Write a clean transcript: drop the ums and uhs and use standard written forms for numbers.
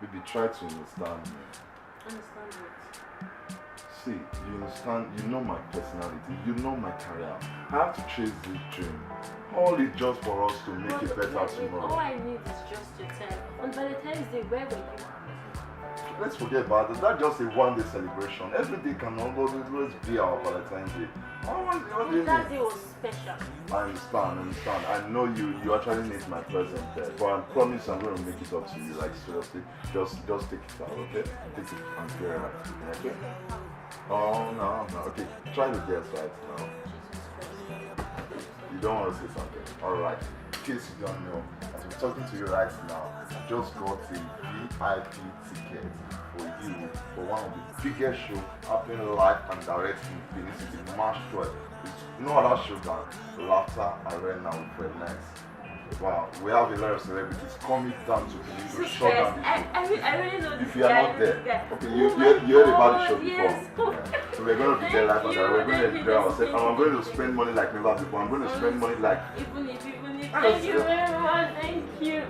Baby, try to understand me. Understand what? See, you understand, you know my personality, you know my career. I have to chase this dream. All is just for us to make it better tomorrow. All I need is just your time. On Valentine's Day, where were you? Let's forget about it. That's just a one-day celebration. Every day can always be our Valentine's Day. What do you That mean? day was special. I understand. I know you actually need my presence there. But I promise I'm going to make it up to you. Like, seriously, just take it out, okay? Take it and clear it out, okay? Oh, no. Okay, try to guess right now. You don't want to say something. Alright. In case you don't know, as I'm talking to you right now, I just got a VIP ticket for you for one of the biggest shows happening live and direct in Benin City, March 12th. It's no other show than Laughter Arena with fred9ice. Wow, we have a lot of celebrities coming down to Benin to shut down the show. I really know this If you are guy, not there, guy. okay, you heard about the show before. Yes. Yeah. So we're going to be there live and direct. We're going to enjoy ourselves, and I'm going to spend money like never before. I'm going to spend money like. Even if, thank you very much, thank you.